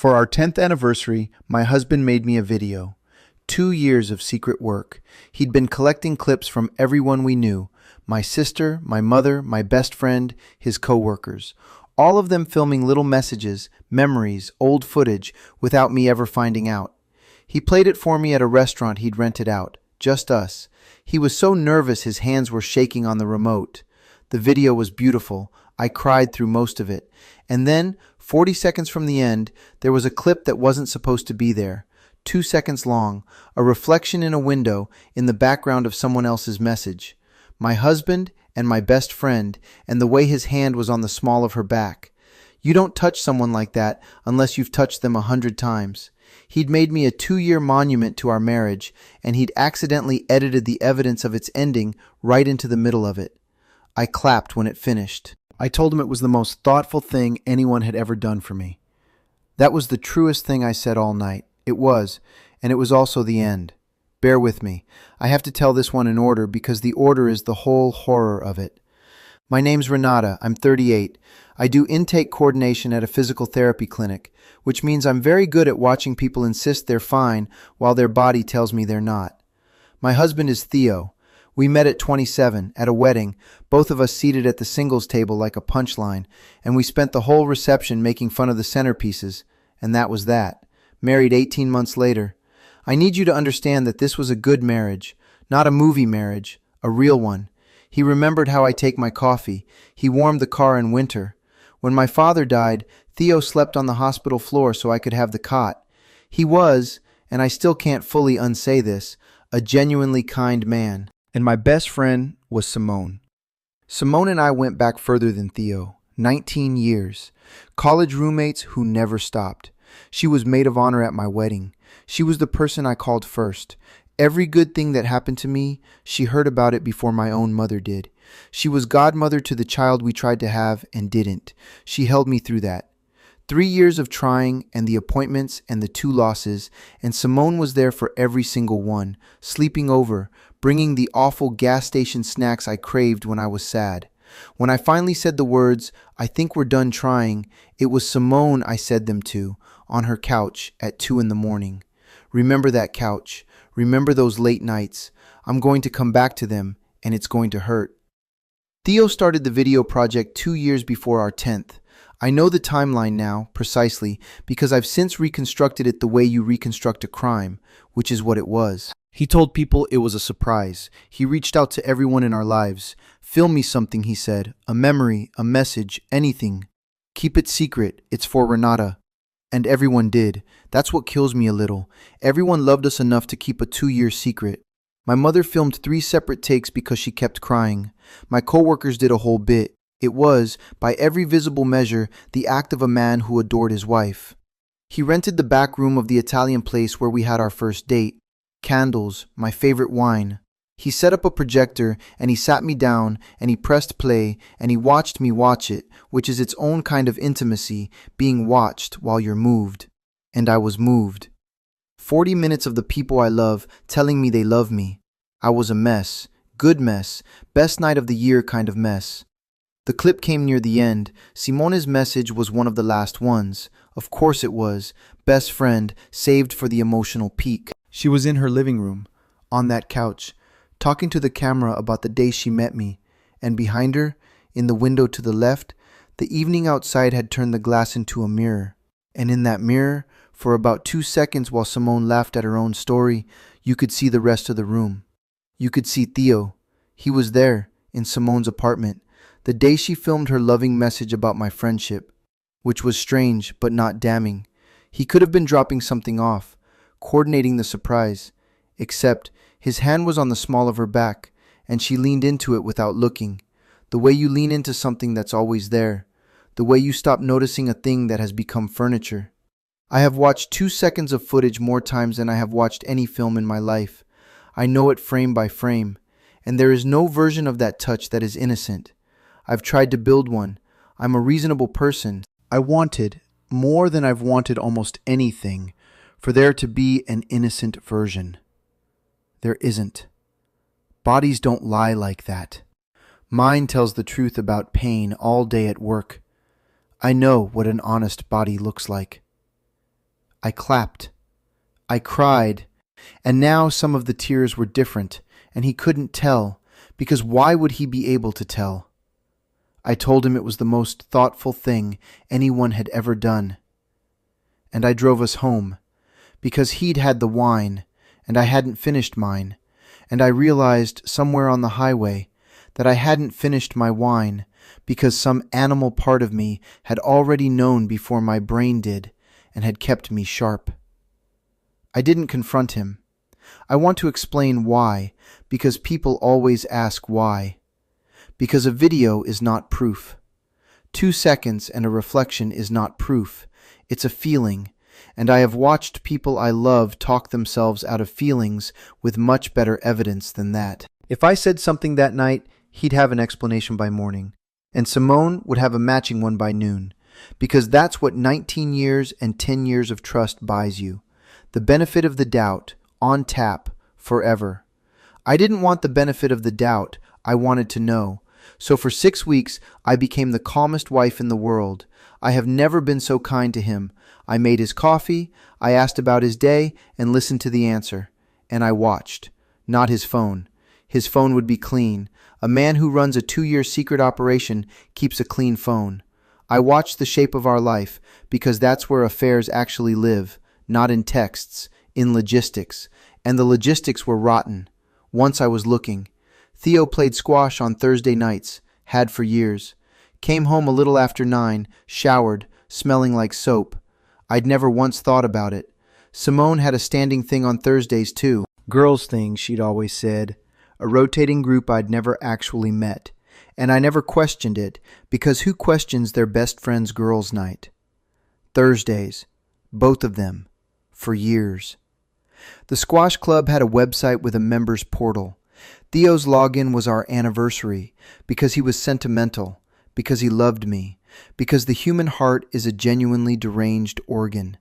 For our 10th anniversary, my husband made me a video. 2 years of secret work. He'd been collecting clips from everyone we knew, my sister, my mother, my best friend, his coworkers. All of them filming little messages, memories, old footage, without me ever finding out. He played it for me at a restaurant he'd rented out, just us. He was so nervous his hands were shaking on the remote. The video was beautiful. I cried through most of it. And then, 40 seconds from the end, there was a clip that wasn't supposed to be there. 2 seconds long, a reflection in a window in the background of someone else's message. My husband and my best friend, and the way his hand was on the small of her back. You don't touch someone like that unless you've touched them 100 times. He'd made me a 2-year monument to our marriage, and he'd accidentally edited the evidence of its ending right into the middle of it. I clapped when it finished. I told him it was the most thoughtful thing anyone had ever done for me. That was the truest thing I said all night. It was, and it was also the end. Bear with me. I have to tell this one in order because the order is the whole horror of it. My name's Renata. I'm 38. I do intake coordination at a physical therapy clinic, which means I'm very good at watching people insist they're fine while their body tells me they're not. My husband is Theo. We met at 27, at a wedding, both of us seated at the singles table like a punchline, and we spent the whole reception making fun of the centerpieces, and that was that. Married 18 months later. I need you to understand that this was a good marriage, not a movie marriage, a real one. He remembered how I take my coffee. He warmed the car in winter. When my father died, Theo slept on the hospital floor so I could have the cot. He was, and I still can't fully unsay this, a genuinely kind man. And my best friend was Simone. Simone and I went back further than Theo, 19 years. College roommates who never stopped. She was maid of honor at my wedding. She was the person I called first. Every good thing that happened to me, she heard about it before my own mother did. She was godmother to the child we tried to have and didn't. She held me through that. 3 years of trying and the appointments and the 2 losses, and Simone was there for every single one, sleeping over, bringing the awful gas station snacks I craved when I was sad. When I finally said the words, "I think we're done trying," it was Simone I said them to, on her couch at 2 in the morning. Remember that couch. Remember those late nights. I'm going to come back to them, and it's going to hurt. Theo started the video project 2 years before our 10th. I know the timeline now, precisely, because I've since reconstructed it the way you reconstruct a crime, which is what it was. He told people it was a surprise. He reached out to everyone in our lives. "Film me something," he said. "A memory, a message, anything. Keep it secret. It's for Renata." And everyone did. That's what kills me a little. Everyone loved us enough to keep a 2-year secret. My mother filmed 3 separate takes because she kept crying. My coworkers did a whole bit. It was, by every visible measure, the act of a man who adored his wife. He rented the back room of the Italian place where we had our first date. Candles, my favorite wine. He set up a projector and he sat me down and he pressed play and he watched me watch it, which is its own kind of intimacy, being watched while you're moved. And I was moved. 40 minutes of the people I love telling me they love me. I was a mess. Good mess. Best night of the year kind of mess. The clip came near the end. Simone's message was one of the last ones. Of course it was. Best friend, saved for the emotional peak. She was in her living room, on that couch, talking to the camera about the day she met me, and behind her, in the window to the left, the evening outside had turned the glass into a mirror. And in that mirror, for about 2 seconds while Simone laughed at her own story, you could see the rest of the room. You could see Theo. He was there, in Simone's apartment, the day she filmed her loving message about my friendship, which was strange but not damning. He could have been dropping something off, coordinating the surprise, except his hand was on the small of her back, and she leaned into it without looking, the way you lean into something that's always there, the way you stop noticing a thing that has become furniture. I have watched 2 seconds of footage more times than I have watched any film in my life. I know it frame by frame, and there is no version of that touch that is innocent. I've tried to build one. I'm a reasonable person. I wanted, more than I've wanted almost anything, for there to be an innocent version. There isn't. Bodies don't lie like that. Mine tells the truth about pain all day at work. I know what an honest body looks like. I clapped. I cried. And now some of the tears were different, and he couldn't tell, because why would he be able to tell? I told him it was the most thoughtful thing anyone had ever done. And I drove us home, because he'd had the wine, and I hadn't finished mine, and I realized somewhere on the highway that I hadn't finished my wine, because some animal part of me had already known before my brain did, and had kept me sharp. I didn't confront him. I want to explain why, because people always ask why. Because a video is not proof. 2 seconds and a reflection is not proof. It's a feeling, and I have watched people I love talk themselves out of feelings with much better evidence than that. If I said something that night, he'd have an explanation by morning, and Simone would have a matching one by noon, because that's what 19 years and 10 years of trust buys you. The benefit of the doubt, on tap, forever. I didn't want the benefit of the doubt, I wanted to know. So for 6 weeks, I became the calmest wife in the world. I have never been so kind to him. I made his coffee, I asked about his day, and listened to the answer. And I watched. Not his phone. His phone would be clean. A man who runs a 2-year secret operation keeps a clean phone. I watched the shape of our life, because that's where affairs actually live, not in texts, in logistics. And the logistics were rotten. Once I was looking. Theo played squash on Thursday nights, had for years. Came home a little after 9, showered, smelling like soap. I'd never once thought about it. Simone had a standing thing on Thursdays too. Girls' thing, she'd always said. A rotating group I'd never actually met. And I never questioned it, because who questions their best friend's girls' night? Thursdays. Both of them. For years. The squash club had a website with a members portal. Theo's login was our anniversary, because he was sentimental, because he loved me, because the human heart is a genuinely deranged organ.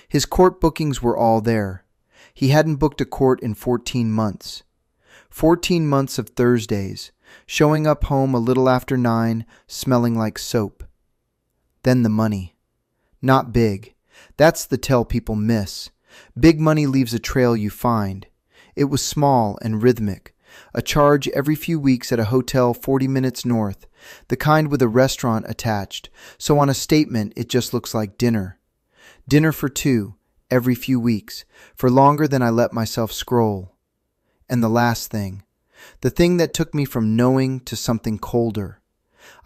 His court bookings were all there. He hadn't booked a court in 14 months. 14 months of Thursdays, showing up home a little after 9, smelling like soap. Then the money. Not big. That's the tell people miss. Big money leaves a trail you find. It was small and rhythmic. A charge every few weeks at a hotel 40 minutes north, the kind with a restaurant attached, so on a statement it just looks like dinner. Dinner for 2, every few weeks, for longer than I let myself scroll. And the last thing, the thing that took me from knowing to something colder.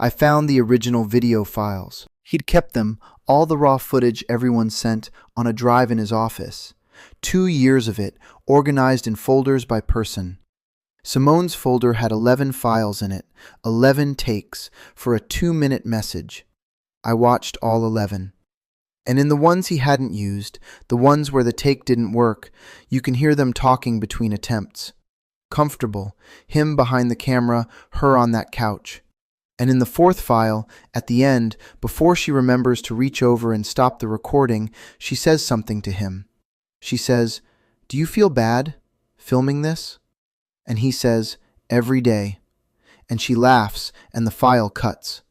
I found the original video files. He'd kept them, all the raw footage everyone sent, on a drive in his office. 2 years of it, organized in folders by person. Simone's folder had 11 files in it, 11 takes, for a 2-minute message. I watched all 11. And in the ones he hadn't used, the ones where the take didn't work, you can hear them talking between attempts. Comfortable, him behind the camera, her on that couch. And in the 4th file, at the end, before she remembers to reach over and stop the recording, she says something to him. She says, "Do you feel bad filming this?" And he says, "Every day." And she laughs, and the file cuts.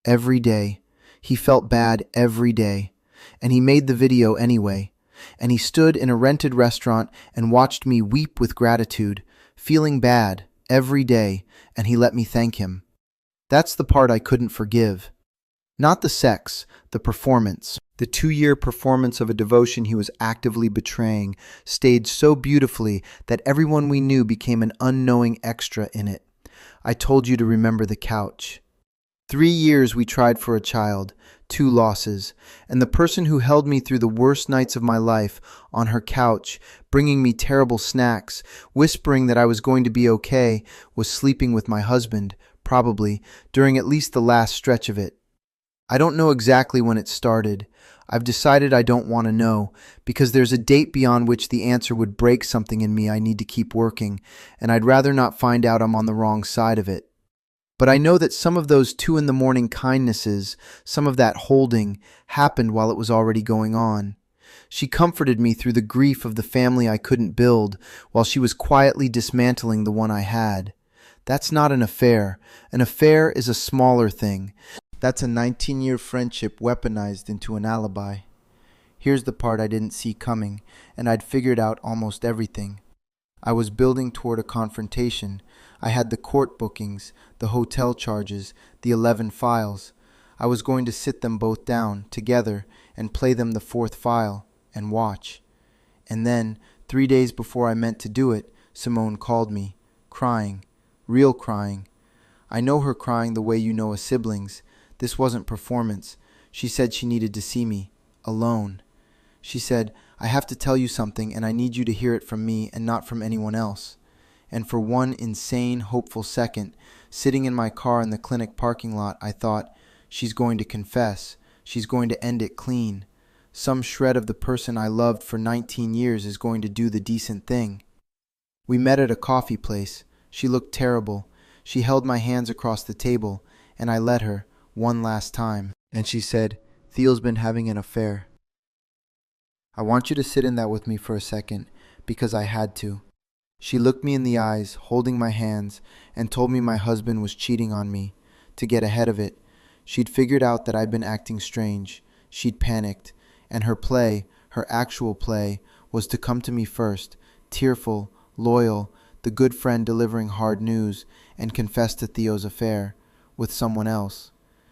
Every day. He felt bad every day. And he made the video anyway. And he stood in a rented restaurant and watched me weep with gratitude, feeling bad every day, and he let me thank him. That's the part I couldn't forgive. Not the sex, the performance. The 2-year performance of a devotion he was actively betraying staged so beautifully that everyone we knew became an unknowing extra in it. I told you to remember the couch. 3 years we tried for a child, 2 losses, and the person who held me through the worst nights of my life on her couch, bringing me terrible snacks, whispering that I was going to be okay, was sleeping with my husband, probably, during at least the last stretch of it. I don't know exactly when it started. I've decided I don't want to know, because there's a date beyond which the answer would break something in me I need to keep working, and I'd rather not find out I'm on the wrong side of it. But I know that some of those 2 a.m. kindnesses, some of that holding, happened while it was already going on. She comforted me through the grief of the family I couldn't build, while she was quietly dismantling the one I had. That's not an affair. An affair is a smaller thing. That's a 19-year friendship weaponized into an alibi. Here's the part I didn't see coming, and I'd figured out almost everything. I was building toward a confrontation. I had the court bookings, the hotel charges, the 11 files. I was going to sit them both down, together, and play them the fourth file, and watch. And then, 3 days before I meant to do it, Simone called me, crying, real crying. I know her crying the way you know a sibling's. This wasn't performance. She said she needed to see me, alone. She said, I have to tell you something and I need you to hear it from me and not from anyone else. And for one insane, hopeful second, sitting in my car in the clinic parking lot, I thought, she's going to confess. She's going to end it clean. Some shred of the person I loved for 19 years is going to do the decent thing. We met at a coffee place. She looked terrible. She held my hands across the table, and I let her, one last time. And she said, Theo's been having an affair. I want you to sit in that with me for a second, because I had to. She looked me in the eyes, holding my hands, and told me my husband was cheating on me. To get ahead of it, she'd figured out that I'd been acting strange. She'd panicked, and her play, her actual play, was to come to me first, tearful, loyal, the good friend delivering hard news, and confess to Theo's affair, with someone else.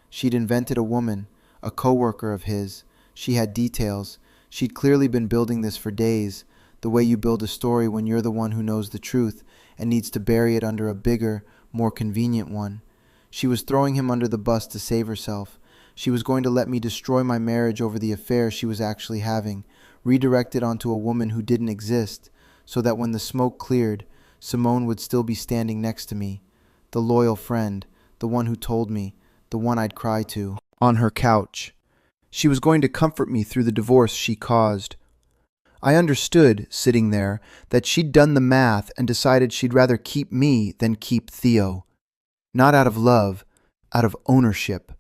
She'd invented a woman, a co-worker of his. She had details. She'd clearly been building this for days, the way you build a story when you're the one who knows the truth and needs to bury it under a bigger, more convenient one. She was throwing him under the bus to save herself. She was going to let me destroy my marriage over the affair she was actually having, redirect it onto a woman who didn't exist, so that when the smoke cleared, Simone would still be standing next to me, the loyal friend, the one who told me, the one I'd cry to, on her couch. She was going to comfort me through the divorce she caused. I understood, sitting there, that she'd done the math and decided she'd rather keep me than keep Theo. Not out of love, out of ownership.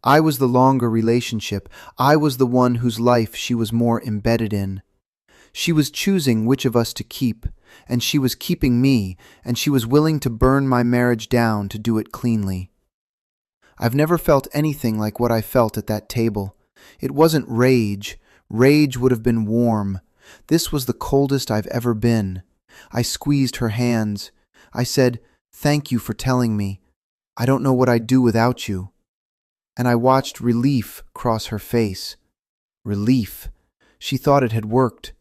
I was the longer relationship. I was the one whose life she was more embedded in. She was choosing which of us to keep, and she was keeping me, and she was willing to burn my marriage down to do it cleanly. I've never felt anything like what I felt at that table. It wasn't rage. Rage would have been warm. This was the coldest I've ever been. I squeezed her hands. I said, "Thank you for telling me. I don't know what I'd do without you." And I watched relief cross her face. Relief. She thought it had worked.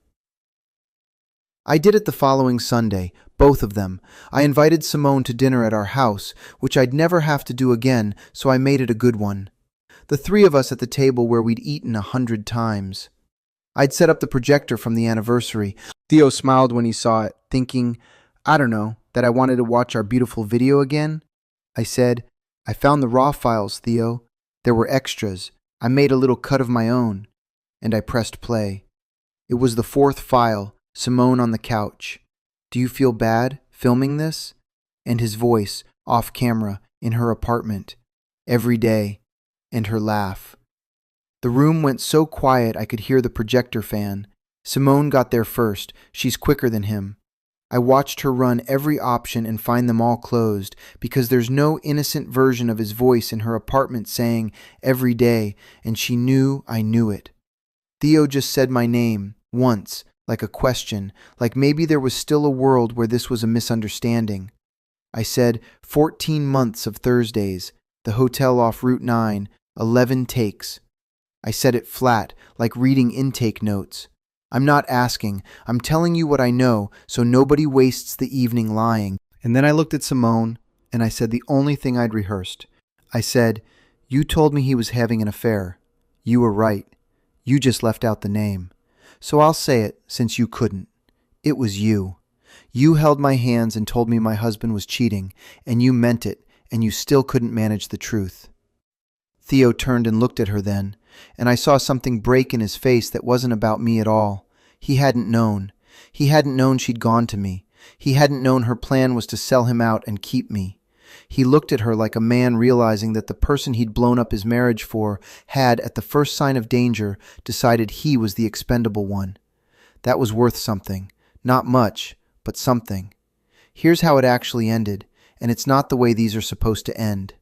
I did it the following Sunday, both of them. I invited Simone to dinner at our house, which I'd never have to do again, so I made it a good one. The three of us at the table where we'd eaten 100 times. I'd set up the projector from the anniversary. Theo smiled when he saw it, thinking, I don't know, that I wanted to watch our beautiful video again. I said, I found the raw files, Theo. There were extras. I made a little cut of my own. And I pressed play. It was the fourth file, Simone on the couch. Do you feel bad filming this? And his voice, off camera, in her apartment. Every day. And her laugh. The room went so quiet I could hear the projector fan. Simone got there first. She's quicker than him. I watched her run every option and find them all closed, because there's no innocent version of his voice in her apartment saying, every day, and she knew I knew it. Theo just said my name, once, like a question, like maybe there was still a world where this was a misunderstanding. I said, 14 months of Thursdays, the hotel off Route 9, 11 takes. I said it flat, like reading intake notes. I'm not asking, I'm telling you what I know, so nobody wastes the evening lying. And then I looked at Simone, and I said the only thing I'd rehearsed. I said, you told me he was having an affair. You were right. You just left out the name. So I'll say it, since you couldn't. It was you. You held my hands and told me my husband was cheating, and you meant it, and you still couldn't manage the truth. Theo turned and looked at her then, and I saw something break in his face that wasn't about me at all. He hadn't known. He hadn't known she'd gone to me. He hadn't known her plan was to sell him out and keep me. He looked at her like a man realizing that the person he'd blown up his marriage for had, at the first sign of danger, decided he was the expendable one. That was worth something. Not much, but something. Here's how it actually ended, and it's not the way these are supposed to end.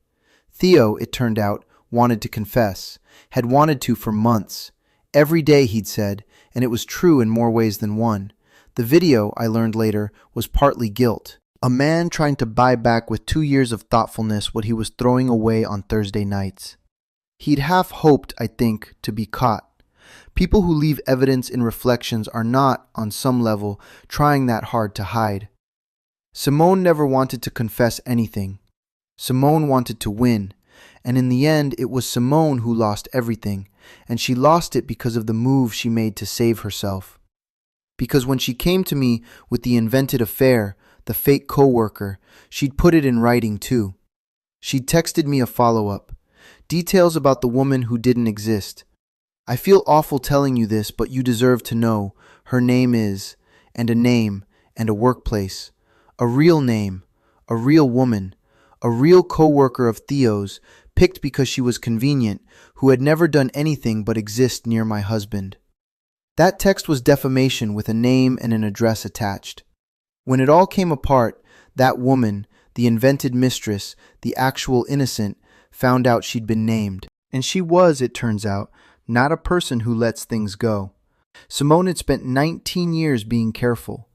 Theo, it turned out, wanted to confess, had wanted to for months. every day, he'd said, and it was true in more ways than one. The video, I learned later, was partly guilt. A man trying to buy back with 2 years of thoughtfulness what he was throwing away on Thursday nights. He'd half hoped, I think, to be caught. People who leave evidence in reflections are not, on some level, trying that hard to hide. Simone never wanted to confess anything. Simone wanted to win, and in the end it was Simone who lost everything, and she lost it because of the move she made to save herself. Because when she came to me with the invented affair, the fake coworker, she'd put it in writing too. She'd texted me a follow-up. Details about the woman who didn't exist. I feel awful telling you this, but you deserve to know. Her name is, and a name, and a workplace. A real name, a real woman, a real coworker of Theo's, picked because she was convenient, who had never done anything but exist near my husband. That text was defamation with a name and an address attached. When it all came apart, that woman, the invented mistress, the actual innocent, found out she'd been named. And she was, it turns out, not a person who lets things go. Simone had spent 19 years being careful.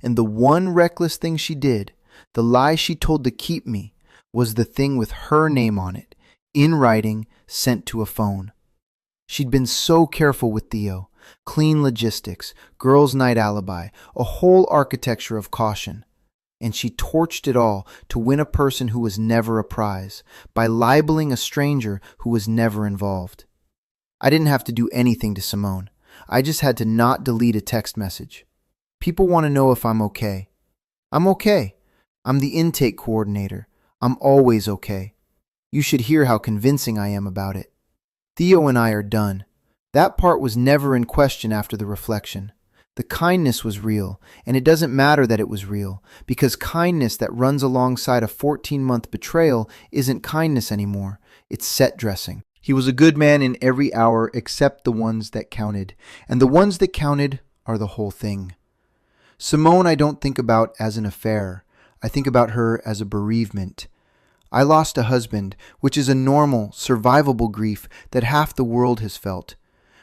And the one reckless thing she did, the lie she told to keep me, was the thing with her name on it, in writing, sent to a phone. She'd been so careful with Theo. Clean logistics, girls' night alibi, a whole architecture of caution. And she torched it all to win a person who was never a prize, by libeling a stranger who was never involved. I didn't have to do anything to Simone. I just had to not delete a text message. People want to know if I'm okay. I'm okay. I'm the intake coordinator. I'm always okay. You should hear how convincing I am about it. Theo and I are done. That part was never in question after the reflection. The kindness was real, and it doesn't matter that it was real, because kindness that runs alongside a 14-month betrayal isn't kindness anymore. It's set dressing. He was a good man in every hour except the ones that counted, and the ones that counted are the whole thing. Simone I don't think about as an affair. I think about her as a bereavement. I lost a husband, which is a normal, survivable grief that half the world has felt.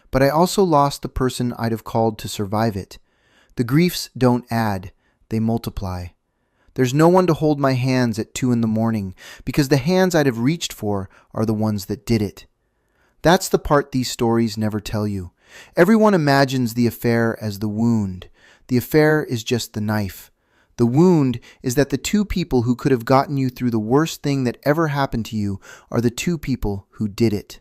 But I also lost the person I'd have called to survive it. The griefs don't add, they multiply. There's no one to hold my hands at 2 a.m, because the hands I'd have reached for are the ones that did it. That's the part these stories never tell you. Everyone imagines the affair as the wound. The affair is just the knife. The wound is that the 2 people who could have gotten you through the worst thing that ever happened to you are the 2 people who did it.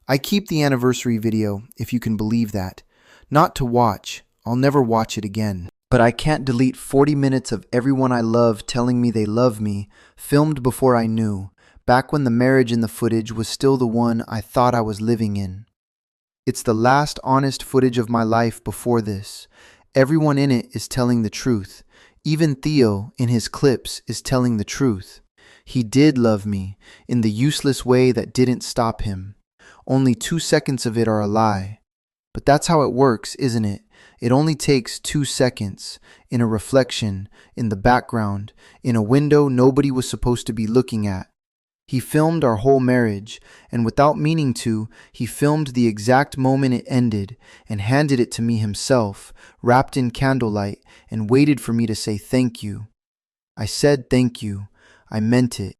I keep the anniversary video, if you can believe that. Not to watch. I'll never watch it again. But I can't delete 40 minutes of everyone I love telling me they love me, filmed before I knew, back when the marriage in the footage was still the one I thought I was living in. It's the last honest footage of my life before this. Everyone in it is telling the truth. Even Theo, in his clips, is telling the truth. He did love me, in the useless way that didn't stop him. Only 2 seconds of it are a lie. But that's how it works, isn't it? It only takes 2 seconds, in a reflection, in the background, in a window nobody was supposed to be looking at. He filmed our whole marriage, and without meaning to, he filmed the exact moment it ended, and handed it to me himself, wrapped in candlelight, and waited for me to say thank you. I said thank you. I meant it.